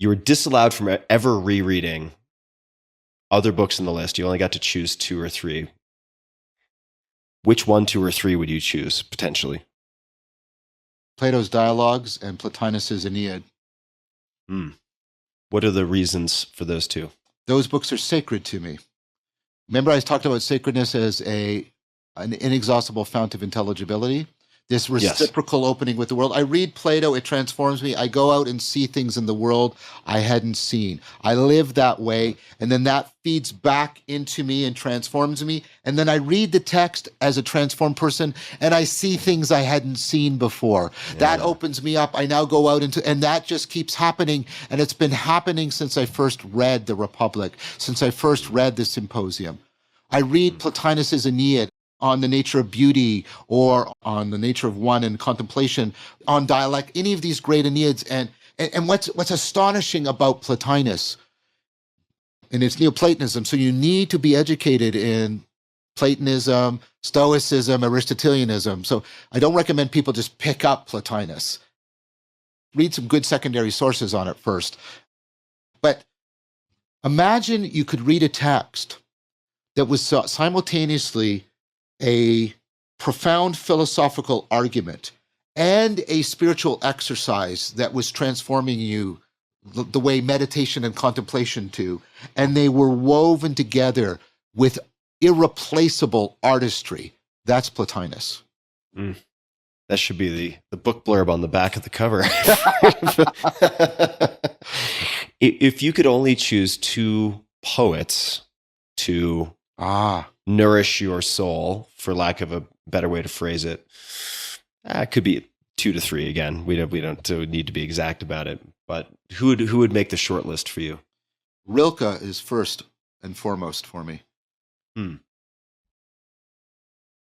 you were disallowed from ever rereading other books in the list. You only got to choose 2 or 3. Which 1, 2, or 3 would you choose, potentially? Plato's Dialogues and Plotinus's Aeneid. What are the reasons for those 2? Those books are sacred to me. Remember I talked about sacredness as an inexhaustible fount of intelligibility? This reciprocal opening with the world. I read Plato, it transforms me. I go out and see things in the world I hadn't seen. I live that way, and then that feeds back into me and transforms me. And then I read the text as a transformed person, and I see things I hadn't seen before. Yeah. That opens me up. I now go out and that just keeps happening. And it's been happening since I first read The Republic, since I first read the Symposium. I read Plotinus's Aeneid on the nature of beauty, or on the nature of one and contemplation, on dialect, any of these great Aeneids. And what's astonishing about Plotinus, and it's Neoplatonism, so you need to be educated in Platonism, Stoicism, Aristotelianism. So I don't recommend people just pick up Plotinus. Read some good secondary sources on it first. But imagine you could read a text that was simultaneously a profound philosophical argument and a spiritual exercise that was transforming you the way meditation and contemplation do, and they were woven together with irreplaceable artistry. That's Plotinus. That should be the book blurb on the back of the cover. If you could only choose 2 poets to nourish your soul, for lack of a better way to phrase it, it could be 2 to 3 again. We don't need to be exact about it. But who would make the short list for you? Rilke is first and foremost for me.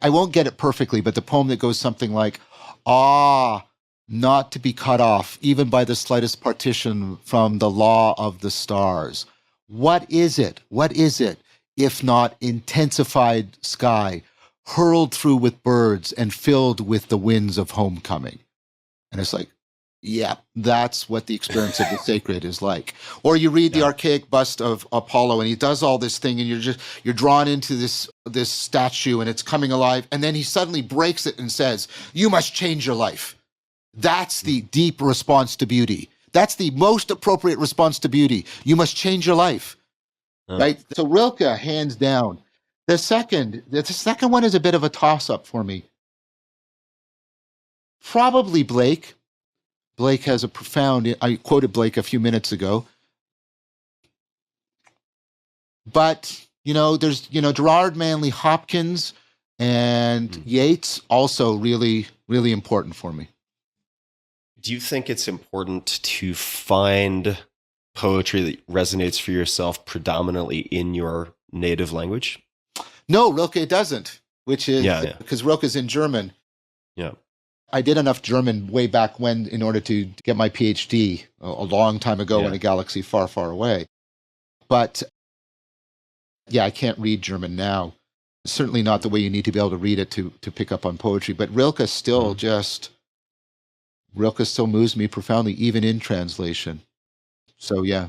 I won't get it perfectly, but the poem that goes something like, not to be cut off, even by the slightest partition from the law of the stars. What is it? What is it, if not intensified sky, hurled through with birds and filled with the winds of homecoming? And it's like, yeah, that's what the experience of the sacred is like. Or you read the archaic bust of Apollo, and he does all this thing, and you're drawn into this statue, and it's coming alive, and then he suddenly breaks it and says, "You must change your life." That's the deep response to beauty. That's the most appropriate response to beauty. You must change your life, right? So Rilke, hands down. The second one is a bit of a toss-up for me. Probably Blake. Blake has a profound, I quoted Blake a few minutes ago. But, there's, Gerard Manley Hopkins and Yeats, also really, really important for me. Do you think it's important to find poetry that resonates for yourself predominantly in your native language? No, Rilke doesn't, which is because Rilke's in German. Yeah. I did enough German way back when in order to get my PhD a long time ago in a galaxy far, far away. But I can't read German now. Certainly not the way you need to be able to read it to pick up on poetry. But Rilke still Rilke still moves me profoundly, even in translation. So yeah.